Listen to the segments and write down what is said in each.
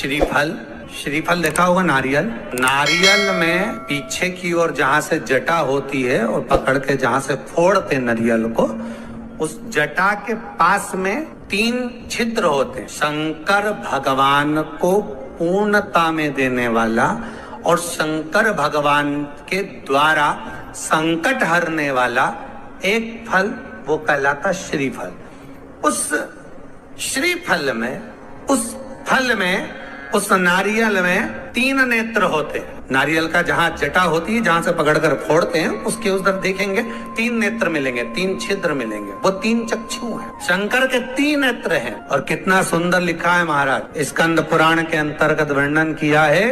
श्रीफल, श्रीफल देखा होगा, नारियल। नारियल में पीछे की ओर जहां से जटा होती है और पकड़ के जहां से फोड़ते नारियल को, उस जटा के पास में 3 छिद्र होते हैं। शंकर भगवान को पूर्णता में देने वाला और शंकर भगवान के द्वारा संकट हरने वाला एक फल, वो कहलाता श्रीफल। उस श्रीफल में, उस फल में, उस नारियल में 3 नेत्र होते हैं। नारियल का जहां जटा होती है, जहां से पकड़कर फोड़ते हैं, उसके उधर देखेंगे 3 नेत्र मिलेंगे, 3 छिद्र मिलेंगे, वो 3 चक्षु हैं। शंकर के 3 नेत्र हैं। और कितना सुंदर लिखा है महाराज, स्कंद पुराण के अंतर्गत वर्णन किया है,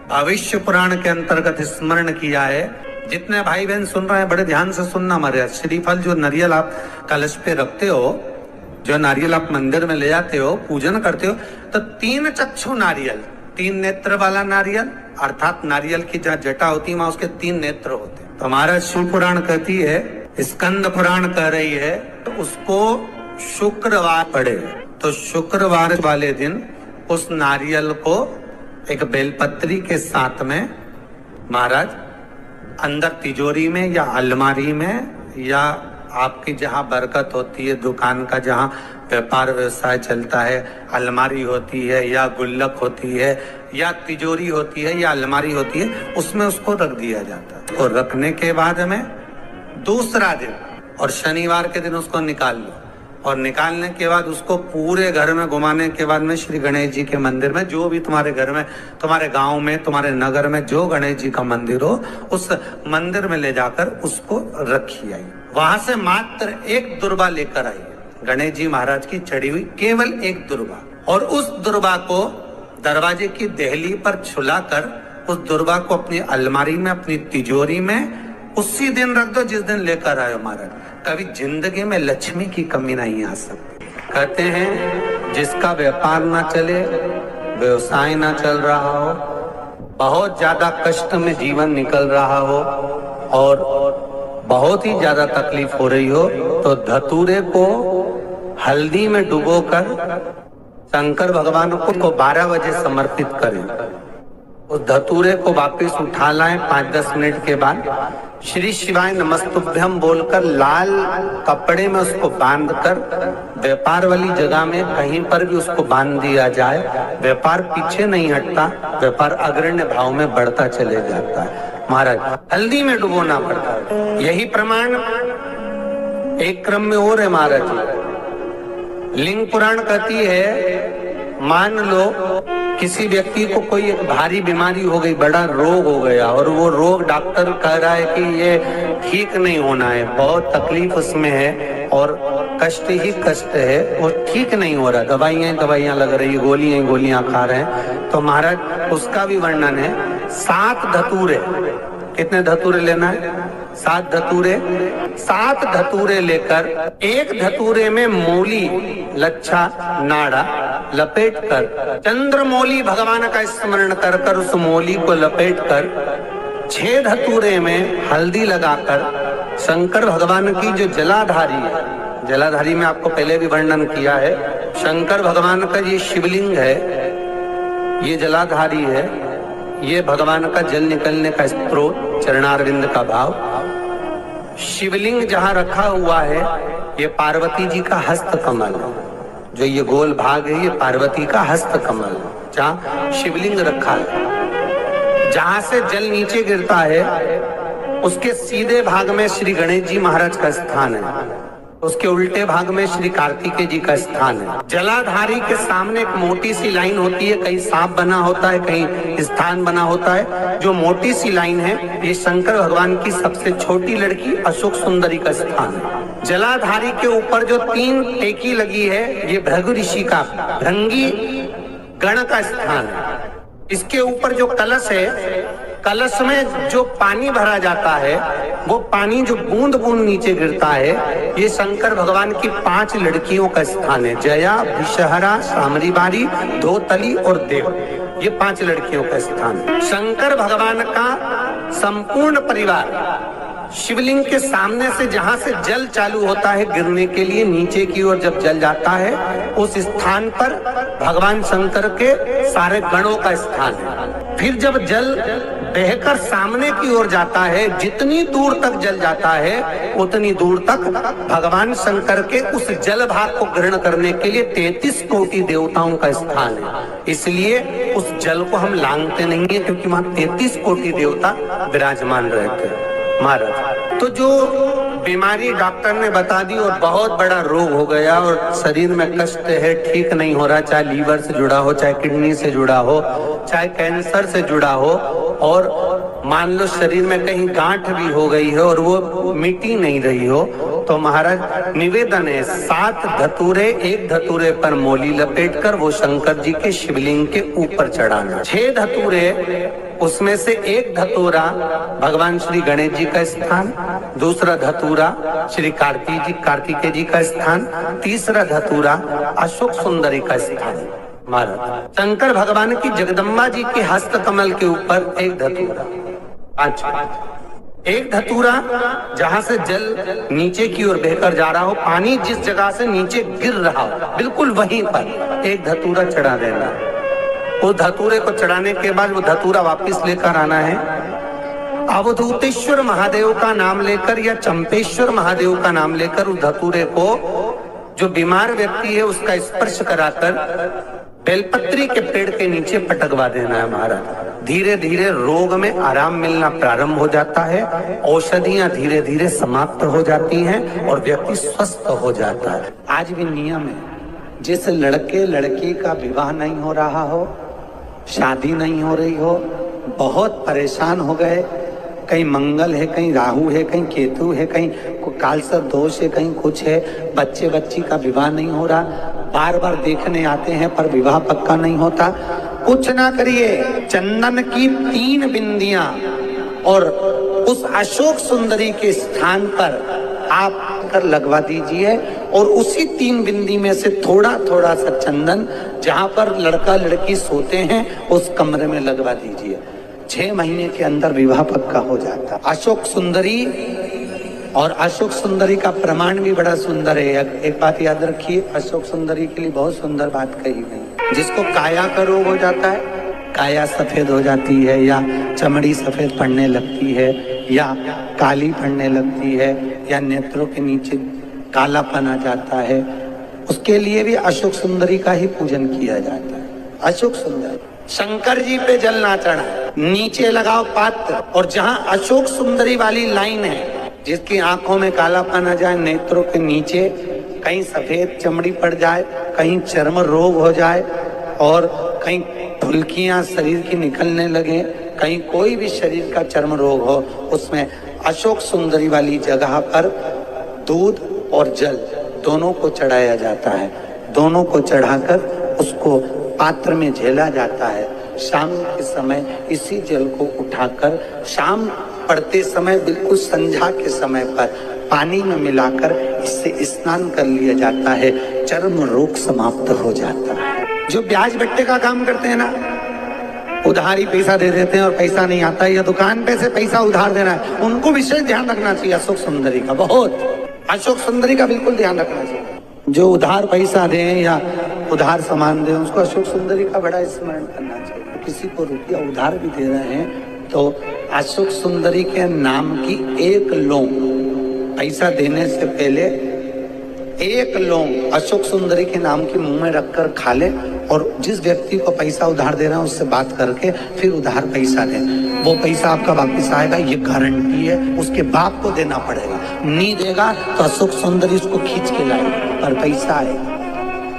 भविष्य पुराण के अंतर्गत स्मरण किया है। जितने भाई बहन सुन रहे हैं बड़े ध्यान से सुनना महाराज। श्रीफल जो नारियल आप कलश पे रखते हो, जो नारियल आप मंदिर में ले जाते हो, पूजन करते हो, तो 3 चक्षु नारियल, 3 नेत्र वाला नारियल, अर्थात नारियल की जहाँ जटा होती है वहां उसके 3 नेत्र होते हैं। तो महाराज शिव पुराण कहती है, स्कंद पुराण कह रही है, तो उसको शुक्रवार पड़े, तो शुक्रवार वाले दिन उस नारियल को एक बेलपत्री के साथ में महाराज अंदर तिजोरी में या अलमारी में, या आपकी जहां बरकत होती है, दुकान का जहां व्यापार व्यवसाय चलता है, अलमारी होती है या गुल्लक होती है या तिजोरी होती है या अलमारी होती है, उसमें उसको रख दिया जाता है। और रखने के बाद में दूसरा दिन और शनिवार के दिन उसको निकाल लो, और निकालने के बाद उसको पूरे घर में घुमाने के बाद में श्री गणेश जी के मंदिर में, जो भी तुम्हारे घर में, तुम्हारे गांव में, तुम्हारे नगर में जो गणेश जी का मंदिर हो, उस मंदिर में ले जाकर उसको रखी आई। वहां से मात्र 1 दुर्बा लेकर आई, गणेश जी महाराज की चढ़ी हुई केवल 1 दुर्बा। और उस दुर्बा को दरवाजे की देहली पर छुलाकर उस दुर्बा को अपनी अलमारी में, अपनी तिजोरी में उसी दिन रख दो जिस दिन लेकर आए महाराज। कभी जिंदगी में लक्ष्मी की कमी नहीं आ सकती। कहते हैं जिसका व्यापार ना चले, व्यवसाय ना चल रहा हो, बहुत ज्यादा कष्ट में जीवन निकल रहा हो और बहुत ही ज्यादा तकलीफ हो रही हो, तो धतूरे को हल्दी में डुबोकर शंकर भगवान को 12 बजे समर्पित करें। उस धतूरे को वापस उठा लाएं 5-10 मिनट के बाद, श्री शिवाय नमस्तुभ्यम बोलकर लाल कपड़े में उसको बांधकर व्यापार वाली जगह में कहीं पर भी उसको बांध दिया जाए। व्यापार पीछे नहीं हटता, व्यापार अग्रण्य भाव में बढ़ता चले जाता है। महाराज हल्दी में डुबोना पड़ता है। यही प्रमाण एक क्रम में और है महाराज। लिंग पुराण कहती है, मान लो किसी व्यक्ति को कोई एक भारी बीमारी हो गई, बड़ा रोग हो गया, और वो रोग डॉक्टर कह रहा है कि ये ठीक नहीं होना है, बहुत तकलीफ उसमें है और कष्ट ही कष्ट है, वो ठीक नहीं हो रहा, दवाइयां लग रही है, गोलियां खा रहे हैं। तो महाराज उसका भी वर्णन है। 7 धतूरे, कितने धतूरे लेना है? 7 धतूरे। 7 धतूरे लेकर, एक धतूरे में मूली, लच्छा, नाड़ा लपेट कर, चंद्रमौली भगवान का स्मरण कर कर उस मौली को लपेट कर 6 धतूरे में हल्दी लगाकर शंकर भगवान की जो जलाधारी है, जलाधारी में आपको पहले भी वर्णन किया है, शंकर भगवान का ये शिवलिंग है, ये जलाधारी है, ये भगवान का जल निकलने का स्रोत, चरणारविंद का भाव। शिवलिंग जहां रखा हुआ है, ये पार्वती जी का हस्त कमल, जो ये गोल भाग है, ये पार्वती का हस्त कमल, जहां शिवलिंग रखा है। जहां से जल नीचे गिरता है उसके सीधे भाग में श्री गणेश जी महाराज का स्थान है, उसके उल्टे भाग में श्री कार्तिकेय जी का स्थान है। जलाधारी के सामने एक मोटी सी लाइन होती है, कहीं सांप बना होता है, कहीं स्थान बना होता है। जो मोटी सी लाइन है, ये शंकर भगवान की सबसे छोटी लड़की अशोक सुंदरी का स्थान है। जलाधारी के ऊपर जो 3 टेकी लगी है, ये भृगु ऋषि का, भृंगी गण का स्थान है। इसके ऊपर जो कलश है, कलश में जो पानी भरा जाता है, वो पानी जो बूंद बूंद नीचे गिरता है, ये शंकर भगवान की 5 लड़कियों का स्थान है। जया, विषहरा, सामरीबारी, धोतली और देव, ये 5 लड़कियों का स्थान है। शंकर भगवान का संपूर्ण परिवार शिवलिंग के सामने से जहां से जल चालू होता है गिरने के लिए नीचे की ओर जब जल जाता है, उस स्थान पर भगवान शंकर के सारे गणों का स्थान है। फिर जब जल बहकर सामने की ओर जाता है, जितनी दूर तक जल जाता है उतनी दूर तक भगवान शंकर के उस जल भाग को ग्रहण करने के लिए 33 कोटि देवताओं का स्थान है। इसलिए उस जल को हम लांघते नहीं है, क्योंकि वहां 33 कोटि देवता विराजमान रहते हैं महाराज। तो जो बीमारी डॉक्टर ने बता दी और बहुत बड़ा रोग हो गया और शरीर में कष्ट है, ठीक नहीं हो रहा, चाहे लीवर से जुड़ा हो, चाहे किडनी से जुड़ा हो, चाहे कैंसर से जुड़ा हो, और मान लो शरीर में कहीं गांठ भी हो गई है और वो मिटी नहीं रही हो, तो महाराज निवेदन है 7 धतूरे, एक धतूरे पर मोली लपेटकर वो शंकर जी के शिवलिंग के ऊपर चढ़ाना। 6 धतूरे, उसमें से एक धतूरा भगवान श्री गणेश जी का स्थान, दूसरा धतूरा श्री कार्तिकेय जी का स्थान, तीसरा धतूरा अशोक सुंदरी का स्थान। महाराज शंकर भगवान की जगदम्बा जी के हस्त कमल के ऊपर एक धतूरा, एक धतूरा जहां से जल नीचे की ओर बहकर जा रहा हो, पानी जिस जगह से नीचे गिर रहा हो बिल्कुल वहीं पर एक धतूरा चढ़ा देना। उस धतूरे को चढ़ाने के बाद वो धतूरा वापस लेकर आना है। अवधूतेश्वर महादेव का नाम लेकर या चंपेश्वर महादेव का नाम लेकर उस धतूरे को जो बीमार व्यक्ति है उसका स्पर्श कराकर बेलपत्री के पेड़ के नीचे पटकवा देना है महाराज। धीरे धीरे रोग में आराम मिलना प्रारंभ हो जाता है, औषधियां धीरे धीरे समाप्त हो जाती हैं और व्यक्ति स्वस्थ हो जाता है। आज भी नियम है, जिस लड़के लड़की का विवाह नहीं हो रहा हो, शादी नहीं हो रही हो, बहुत परेशान हो गए, कहीं मंगल है, कहीं राहु है, कहीं केतु है, कहीं कालसर्प दोष है, कहीं कुछ है, बच्चे बच्ची का विवाह नहीं हो रहा, बार बार देखने आते हैं पर विवाह पक्का नहीं होता, कुछ ना करिए, चंदन की 3 बिंदियां और उस अशोक सुंदरी के स्थान पर आप कर लगवा दीजिए और उसी 3 बिंदी में से थोड़ा थोड़ा सा चंदन जहां पर लड़का लड़की सोते हैं उस कमरे में लगवा दीजिए। 6 महीने के अंदर विवाह पक्का हो जाता। अशोक सुंदरी, और अशोक सुंदरी का प्रमाण भी बड़ा सुंदर है। एक बात याद रखिए, अशोक सुंदरी के लिए बहुत सुंदर बात कही गई। जिसको काया का रोग हो जाता है, काया सफेद हो जाती है या चमड़ी सफेद पड़ने लगती है या काली पड़ने लगती है या नेत्रों के नीचे कालापन आ जाता है, उसके लिए भी अशोक सुंदरी का ही पूजन किया जाता है। अशोक सुंदरी, शंकर जी पे जल ना चढ़ा, नीचे लगाओ पात्र, और जहां अशोक सुंदरी वाली लाइन है, जिसकी आंखों में कालापन आ जाए, नेत्रों के नीचे कहीं सफेद चमड़ी पड़ जाए, कहीं चर्म रोग हो जाए और कहीं फुल्कियां शरीर की निकलने लगे, कहीं कोई भी शरीर का चर्म रोग हो, उसमें अशोक सुंदरी वाली जगह पर दूध और जल दोनों को चढ़ाया जाता है। दोनों को चढ़ाकर उसको पात्र में झेला जाता है। शाम के समय इसी जल को उठाकर शाम पड़ते समय बिल्कुल संध्या के समय पर पानी में मिलाकर इससे स्नान कर लिया जाता है। चर्म रोग समाप्त हो जाता है। जो ब्याज बट्टे का काम करते हैं ना, उधारी पैसा दे देते हैं और पैसा नहीं आता है, या दुकान पे से पैसा उधार देना है, उनको विशेष ध्यान रखना चाहिए अशोक सुंदरी का। बहुत अशोक सुंदरी का बिल्कुल ध्यान रखना चाहिए। जो उधार पैसा दें या उधार सामान दें, उसको अशोक सुंदरी का बड़ा स्मरण करना चाहिए। किसी को रुपया उधार भी दे रहे हैं तो अशोक सुंदरी के नाम की 1 लौंग, पैसा देने से पहले 1 लौंग अशोक सुंदरी के नाम की मुंह में रखकर खा ले, और जिस व्यक्ति को पैसा उधार दे रहा है उससे बात करके फिर उधार पैसा दें। वो पैसा आपका वापस आएगा, ये गारंटी है। उसके बाप को देना पड़ेगा, नहीं देगा तो अशोक सुंदरी उसको खींच के लाएगा और पैसा आएगा।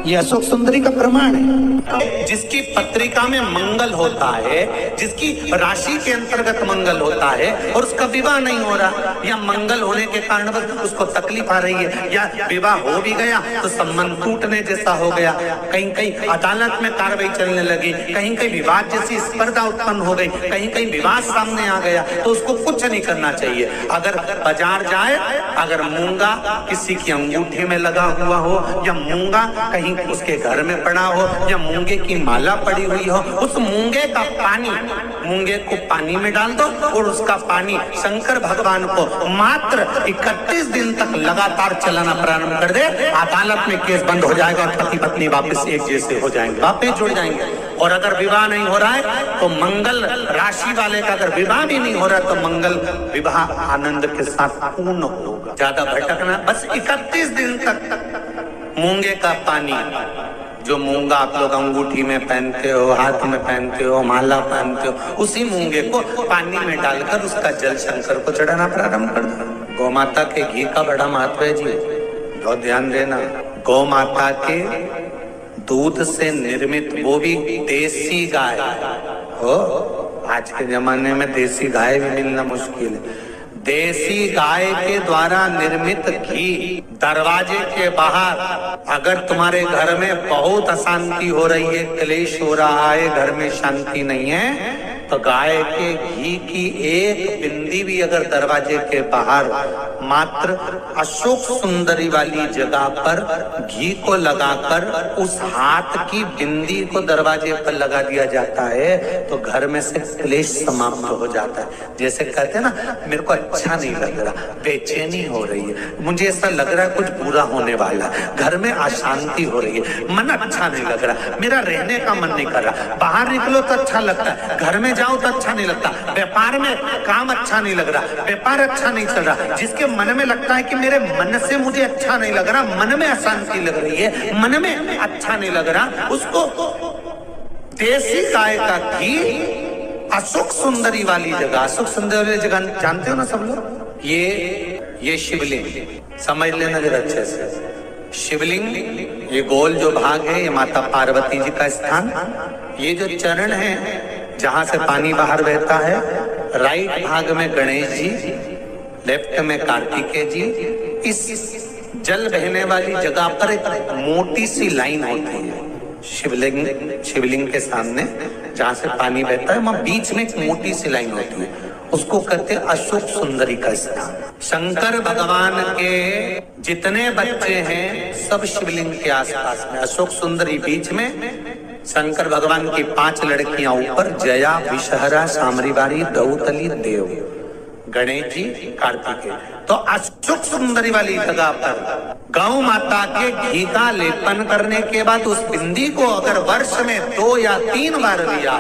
ये अशोक सुंदरी का प्रमाण है। जिसकी पत्रिका में मंगल होता है, जिसकी राशि के अंतर्गत मंगल होता है और उसका विवाह नहीं हो रहा, या मंगल होने के कारण उसको तकलीफ आ रही है, या विवाह हो भी गया तो संबंध टूटने जैसा हो गया, कहीं कहीं अदालत में कार्रवाई चलने लगी, कहीं कहीं विवाद जैसी स्पर्धा उत्पन्न हो गई, कहीं कहीं विवाद सामने आ गया, तो उसको कुछ नहीं करना चाहिए। अगर बाजार जाए, अगर मूंगा किसी की अंगूठी में लगा हुआ हो या मूंगा कहीं कहीं उसके घर में पड़ा हो या मूंगे की माला पड़ी हुई हो, उस मूंगे का पानी, मूंगे को पानी में डाल दो और उसका पानी शंकर भगवान को मात्र 31 दिन तक लगातार चलाना प्रारंभ कर दे, अदालत में केस बंद हो जाएगा, पति पत्नी वापस एक जैसे हो जाएंगे, वापस जुड़ जाएंगे। और अगर विवाह नहीं हो रहा है तो मंगल राशि वाले का अगर विवाह भी नहीं हो रहा तो मंगल विवाह आनंद के साथ पूर्ण होगा। ज्यादा भटकना, बस 31 दिन तक मूंगे का पानी, जो मूंगा आप लोग अंगूठी में पहनते हो, हाथ में पहनते हो, माला पहनते हो, उसी मूंगे को पानी में डालकर उसका जल शंकर को चढ़ाना प्रारंभ कर दो। गौ माता के घी का बड़ा महत्व है जी, बहुत ध्यान देना। गौ माता के दूध से निर्मित, वो भी देसी गाय हो, आज के जमाने में देसी गाय भी मिलना मुश्किल है। देसी गाय के द्वारा निर्मित घी दरवाजे के बाहर, अगर तुम्हारे घर में बहुत अशांति हो रही है, क्लेश हो रहा है, घर में शांति नहीं है, तो गाय के घी की एक बिंदी भी अगर दरवाजे के बाहर मात्र अशोक सुंदरी वाली जगह पर घी को लगाकर उस हाथ की बिंदी को दरवाजे पर लगा दिया जाता है तो घर में से क्लेश समाप्त हो जाता है। जैसे कहते हैं ना, मेरे को अच्छा नहीं लग रहा, बेचैनी हो रही है, मुझे ऐसा लग रहा है कुछ बुरा होने वाला, घर में अशांति हो रही है, मन अच्छा नहीं लग रहा, मेरा रहने का मन नहीं कर रहा, बाहर निकलो तो अच्छा लगता है, घर में जाओ तो अच्छा नहीं लगता, व्यापार में काम अच्छा नहीं लग रहा, व्यापार अच्छा नहीं चल रहा, जिसके मन में लगता है कि मेरे मन से मुझे अच्छा नहीं लग रहा, मन में अशांति लग रही है, मन में अच्छा नहीं लग रहा, उसको देसी गाय का घी अशोक सुंदरी वाली जगह, अशोक सुंदरी वाली जगह जानते हो ना सब लोग, ये शिवलिंग समझ लेना जरा अच्छे से। शिवलिंग, ये गोल जो भाग है, ये माता पार्वती जी का स्थान, ये जो चरण है जहां से पानी बाहर बहता है, राइट भाग में गणेश जी, लेफ्ट में कार्तिकेय जी। इस जल बहने वाली जगह पर एक मोटी सी लाइन होती है शिवलिंग के सामने, जहां से पानी बहता है, वहां बीच में एक मोटी सी लाइन होती है, उसको कहते हैं अशोक सुंदरी का स्थान। शंकर भगवान के जितने बच्चे हैं सब शिवलिंग के आसपास में, अशोक सुंदरी बीच में, शंकर भगवान की 5 लड़कियां ऊपर, जया, विषहरा, सामरीवारी, दौतली, देव, गणेश जी, कार्तिकेय। तो अशोक सुंदरी वाली जगह पर गौ माता के घी का लेपन करने के बाद उस बिंदी को अगर वर्ष में 2 या 3 बार लिया,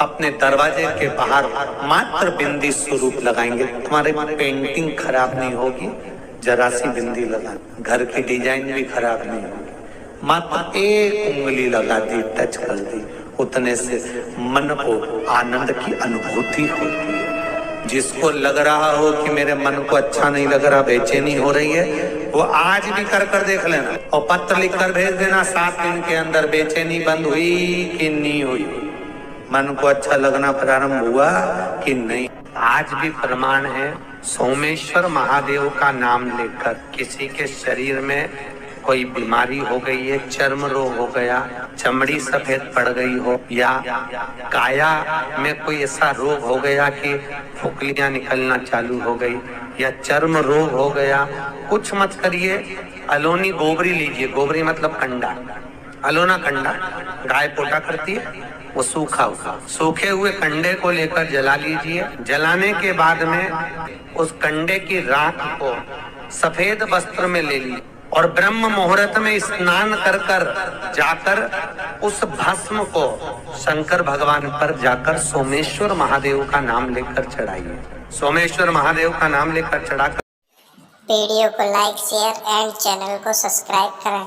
अपने दरवाजे के बाहर मात्र बिंदी स्वरूप लगाएंगे, तुम्हारी पेंटिंग खराब नहीं होगी, जरा सी बिंदी लगा, घर की डिजाइन भी खराब नहीं होगी, मात्र एक उंगली लगा दी, टच कर दी, उतने से मन को आनंद की अनुभूति होती है। जिसको लग रहा हो कि मेरे मन को अच्छा नहीं लग रहा, बेचैनी हो रही है, वो आज भी कर देख लेना और पत्र लिख कर भेज देना, 7 दिन के अंदर बेचैनी बंद हुई कि नहीं हुई, मन को अच्छा लगना प्रारंभ हुआ कि नहीं। आज भी प्रमाण है, सोमेश्वर महादेव का नाम लेकर किसी के शरीर में कोई बीमारी हो गई है, चर्म रोग हो गया, चमड़ी सफेद पड़ गई हो, या काया में कोई ऐसा रोग हो गया कि फुकलियां निकलना चालू हो गई, या चर्म रोग हो गया, कुछ मत करिए, अलोनी गोबरी लीजिए, गोबरी मतलब कंडा, अलोना कंडा गाय पोटा करती है, वो सूखे हुए कंडे को लेकर जला लीजिए। जलाने के बाद में उस कंडे की राख को सफेद वस्त्र में ले लीजिए और ब्रह्म मुहूर्त में स्नान कर जाकर उस भस्म को शंकर भगवान पर जाकर सोमेश्वर महादेव का नाम लेकर चढ़ाइए। सोमेश्वर महादेव का नाम लेकर चढ़ाकर वीडियो को लाइक, शेयर एंड चैनल को सब्सक्राइब करें।